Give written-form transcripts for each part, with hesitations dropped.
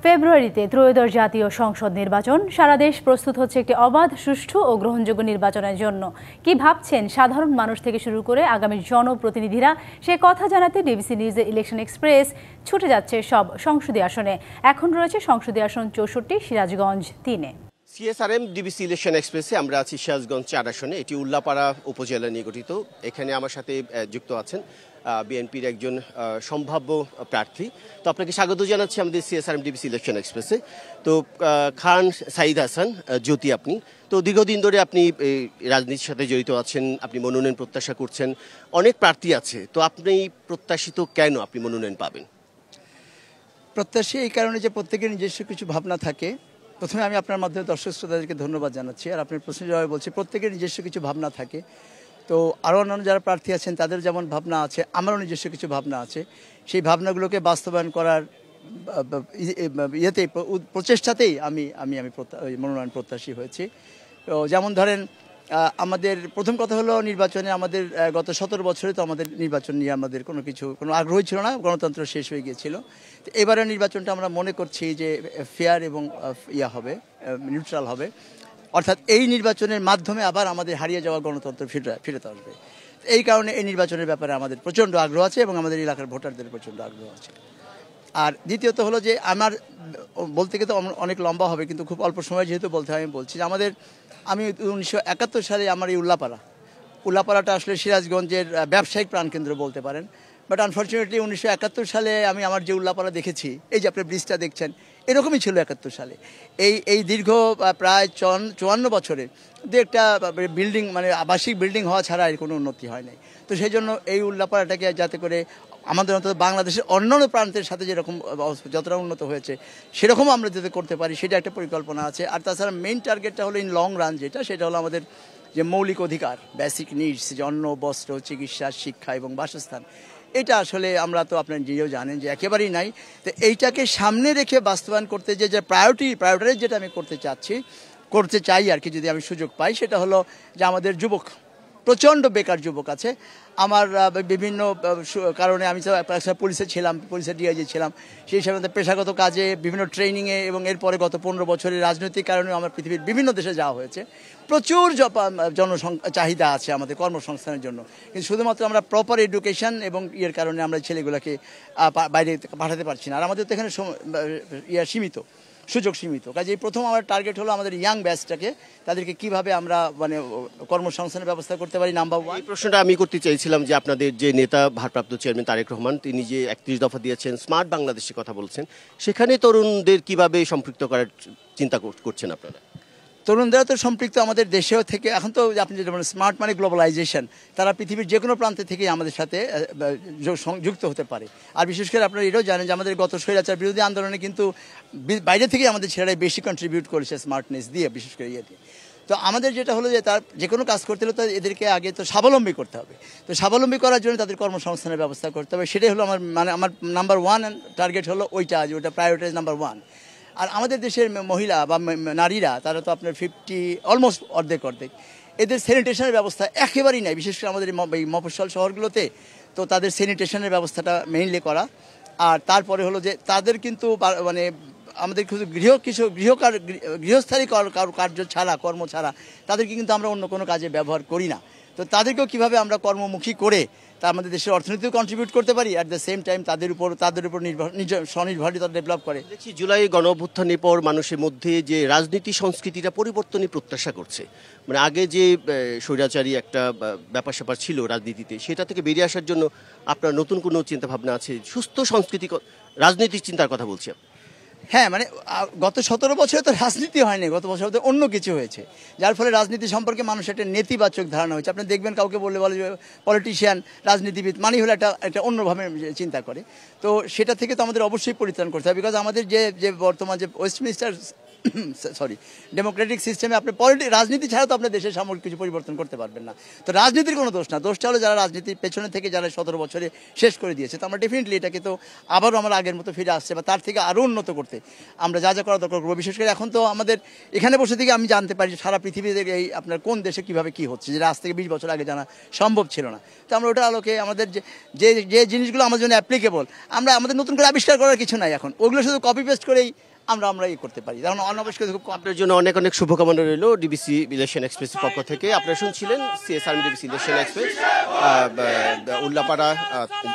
ফেব্রুয়ারিতে ত্রয়োদশ জাতীয় সংসদ নির্বাচন। সারা দেশ প্রস্তুত হচ্ছে একটি অবাধ, সুষ্ঠু ও গ্রহণযোগ্য নির্বাচনের জন্য। কি ভাবছেন সাধারণ মানুষ থেকে শুরু করে আগামী জনপ্রতিনিধিরা, সে কথা জানাতে ডিবিসি নিউজের ইলেকশন এক্সপ্রেস ছুটে যাচ্ছে সব সংসদীয় আসনে। এখন রয়েছে সংসদীয় আসন 64, সিরাজগঞ্জ 3-এ। সিএসআরএম ডিবিসি ইলেকশন এক্সপ্রেসে আমরা আছি সিরাজগঞ্জ 4 আসনে। এটি উল্লাপাড়া উপজেলা নিয়ে গঠিত। এখানে আমার সাথে যুক্ত আছেন বিএনপির একজন সম্ভাব্য প্রার্থী। তো আপনাকে স্বাগত জানাচ্ছি আমাদের সিএসআরএম ডিবিসি ইলেকশন এক্সপ্রেসে। তো খান সাইদ হাসান জ্যোতি, আপনি তো দীর্ঘদিন ধরে আপনি রাজনীতির সাথে জড়িত আছেন, আপনি মনোনয়ন প্রত্যাশা করছেন। অনেক প্রার্থী আছে, তো আপনি প্রত্যাশিত কেন আপনি মনোনয়ন পাবেন? প্রত্যাশী এই কারণে যে প্রত্যেকের নিজস্ব কিছু ভাবনা থাকে। প্রথমে আমি আপনার মাধ্যমে দর্শক শ্রোতাদেরকে ধন্যবাদ জানাচ্ছি। আর আপনার প্রশ্নের জবাবে বলছি, প্রত্যেকের নিজস্ব কিছু ভাবনা থাকে। তো আরও অন্যান্য যারা প্রার্থী আছেন তাদের যেমন ভাবনা আছে, আমারও নিজস্ব কিছু ভাবনা আছে। সেই ভাবনাগুলোকে বাস্তবায়ন করার প্রচেষ্টাতেই আমি মনোনয়ন প্রত্যাশী হয়েছি। তো যেমন ধরেন, আমাদের প্রথম কথা হলো নির্বাচনে আমাদের গত 17 বছরে তো আমাদের নির্বাচন নিয়ে আমাদের কোনো আগ্রহই ছিল না, গণতন্ত্র শেষ হয়ে গিয়েছিল। তো এবারের নির্বাচনটা আমরা মনে করছি যে ফেয়ার এবং নিউট্রাল হবে। অর্থাৎ এই নির্বাচনের মাধ্যমে আবার আমাদের হারিয়ে যাওয়া গণতন্ত্র ফিরতে আসবে। এই কারণে এই নির্বাচনের ব্যাপারে আমাদের প্রচণ্ড আগ্রহ আছে এবং আমাদের এলাকার ভোটারদের প্রচণ্ড আগ্রহ আছে। আর দ্বিতীয়ত হলো যে আমার বলতে গেলে তো অনেক লম্বা হবে, কিন্তু খুব অল্প সময় যেহেতু বলতে হয়, আমি বলছি যে আমি 1971 সালে আমার এই উল্লাপাড়াটা আসলে সিরাজগঞ্জের ব্যবসায়িক প্রাণকেন্দ্র বলতে পারেন। বাট আনফর্চুনেটলি 1971 সালে আমি আমার যে উল্লাপাড়া দেখেছি, এই যে আপনি ব্রিজটা দেখছেন, এরকমই ছিল 71 সালে। এই দীর্ঘ প্রায় 54 বছরে একটা বিল্ডিং, মানে আবাসিক বিল্ডিং হওয়া ছাড়া এর কোনো উন্নতি হয় নাই। তো সেই জন্য এই উল্লাপাড়াটাকে যাতে করে আমাদের অন্তত বাংলাদেশের অন্যান্য প্রান্তের সাথে যেরকম যতটা উন্নত হয়েছে সেরকম আমরা যাতে করতে পারি, সেটা একটা পরিকল্পনা আছে। আর তাছাড়া মেইন টার্গেটটা হলো ইন লং রান সেটা হলো আমাদের যে মৌলিক অধিকার, বেসিক নিডস, যে অন্ন, বস্ত্র, চিকিৎসা, শিক্ষা এবং বাসস্থান। এটা আসলে আমরা তো আপনারা নিজেও জানেন যে একেবারেই নাই। তো এইটাকে সামনে রেখে বাস্তবায়ন করতে যে প্রায়োরিটি যেটা আমি করতে চাই আর কি, যদি আমি সুযোগ পাই, সেটা হলো যে আমাদের প্রচণ্ড বেকার যুবক আছে। আমার বিভিন্ন কারণে আমি পুলিশে ছিলাম, পুলিশের ডিআইজি ছিলাম। সেই হিসাবে পেশাগত কাজে বিভিন্ন ট্রেনিংয়ে এবং এরপরে গত 15 বছরের রাজনৈতিক কারণে আমার পৃথিবীর বিভিন্ন দেশে যাওয়া হয়েছে। প্রচুর চাহিদা আছে আমাদের কর্মসংস্থানের জন্য, কিন্তু শুধুমাত্র আমরা প্রপার এডুকেশন এবং কারণে আমরা ছেলেগুলোকে বাইরে পাঠাতে পারছি না। আর আমাদের তো এখানে সুযোগ সীমিত। কাজে প্রথম আমার টার্গেট হলো আমাদের ইয়াং ব্যাচটাকে, তাদেরকে কিভাবে আমরা কর্মসংস্থানের ব্যবস্থা করতে পারি। নাম্বার 1 এই প্রশ্নটা আমি করতে চাইছিলাম যে আপনাদের যে নেতা ভারপ্রাপ্ত চেয়ারম্যান তারেক রহমান, তিনি যে 31 দফা দিয়েছেন, স্মার্ট বাংলাদেশের কথা বলছেন, সেখানে তরুণদের কিভাবে সম্পৃক্ত করার চিন্তা করছেন আপনারা? তরুণরা তো সম্পৃক্ত আমাদের দেশেও থেকে। এখন তো আপনি যেটা বলেন স্মার্ট মানে গ্লোবালাইজেশন, তারা পৃথিবীর যে কোনো প্রান্তে থেকে আমাদের সাথে যুক্ত হতে পারে। আর বিশেষ করে আপনারা এটাও জানেন যে আমাদের গত স্বৈরাচার বিরোধী আন্দোলনে কিন্তু বাইরে থেকে আমাদের ছেলেরাই বেশি কন্ট্রিবিউট করেছে স্মার্টনেস দিয়ে, বিশেষ করে ইয়েতে। তো আমাদের যেটা হলো যে তার যে কোনো কাজ করতে হলে তো এদেরকে আগে তো স্বাবলম্বী করতে হবে। তো স্বাবলম্বী করার জন্য তাদের কর্মসংস্থানের ব্যবস্থা করতে হবে। সেটাই হলো আমার নাম্বার 1 টার্গেট হলো ওইটা প্রায়োরিটাইজ নাম্বার 1। আর আমাদের দেশের মহিলা বা নারীরা, তারা তো আপনার অলমোস্ট অর্ধেক এদের স্যানিটেশনের ব্যবস্থা একেবারেই নাই, বিশেষ করে আমাদের এই মফস্বল শহরগুলোতে। তো তাদের স্যানিটেশনের ব্যবস্থাটা মেইনলি করা। আর তারপরে হলো যে তাদের কিন্তু মানে আমাদের গৃহস্থালী কর্ম ছাড়া তাদেরকে কিন্তু আমরা অন্য কোনো কাজে ব্যবহার করি না। তো তাদেরকেও কীভাবে আমরা কর্মমুখী করে তা আমাদের দেশের অর্থনীতিও কন্ট্রিবিউট করতে পারি, অ্যাট দ্য সেম টাইম তাদের উপর স্বনির্ভরতা ডেভেলপ করে। দেখছি জুলাই গণঅভ্যুত্থানের পর মানুষের মধ্যে যে রাজনীতি সংস্কৃতিটা পরিবর্তনের প্রত্যাশা করছে। মানে আগে যে স্বৈরাচারী একটা ব্যাপার স্যাপার ছিল রাজনীতিতে, সেটা থেকে বেরিয়ে আসার জন্য আপনার নতুন কোনো চিন্তাভাবনা আছে? সুস্থ সংস্কৃতি রাজনৈতিক চিন্তার কথা বলছি। হ্যাঁ, মানে গত 17 বছরে তো রাজনীতি হয়নি, গত বছর তো অন্য কিছু হয়েছে, যার ফলে রাজনীতি সম্পর্কে মানুষের একটা নেতিবাচক ধারণা হয়েছে। আপনি দেখবেন কাউকে বলে যে পলিটিশিয়ান, রাজনীতিবিদ মানে হলো একটা অন্যভাবে চিন্তা করে। তো সেটা থেকে তো আমাদের অবশ্যই পরিত্রাণ করতে হবে। বিকজ আমাদের যে বর্তমান যে ওয়েস্টমিনিস্টার ডেমোক্রেটিক সিস্টেমে আপনি রাজনীতি ছাড়া তো আপনার দেশের সামগ্রিক কিছু পরিবর্তন করতে পারবেন না। তো রাজনীতির কোনো দোষ না, দোষটা হলো যারা রাজনীতির পেছনে থেকে যারা 17 বছরে শেষ করে দিয়েছে। তো আমরা ডেফিনেটলি এটাকে তো আবারও আমরা আগের মতো ফিরে আসছে বা তার থেকে আরও উন্নত করতে আমরা যা করা দরকার করবো। বিশেষ করে এখন তো আমাদের এখানে বসে থেকে আমি জানতে পারি সারা পৃথিবীতে এই আপনার কোন দেশে কীভাবে কী হচ্ছে, যেটা আজ থেকে 20 বছর আগে জানা সম্ভব ছিল না। তো আমরা ওটার আলোকে আমাদের যে জিনিসগুলো আমাদের জন্য অ্যাপ্লিকেবল, আমরা আমাদের নতুন করে আবিষ্কার করার কিছু নাই এখন, ওগুলো শুধু কপি পেস্ট করেই আমরা করতে পারি, কারণ অনাবশ্যক খুব কম। আপনার জন্য অনেক অনেক শুভকামনা রইল ডিবিসি ইলেকশন এক্সপ্রেসের পক্ষ থেকে। আপনারা শুনছিলেন CSR DBC election express Ullapara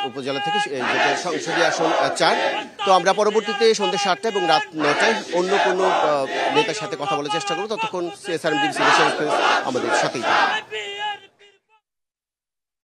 উপজেলা থেকে, যেটা সংসদীয় আসন 4। তো আমরা পরবর্তীতে সন্ধ্যা 7টা এবং রাত 9টায় অন্য কোনো নেতার সাথে কথা বলার চেষ্টা করবো। ততক্ষণ সিএসআর ডিবিসি ইলেকশন এক্সপ্রেস আমাদের সাথেই থাকবে।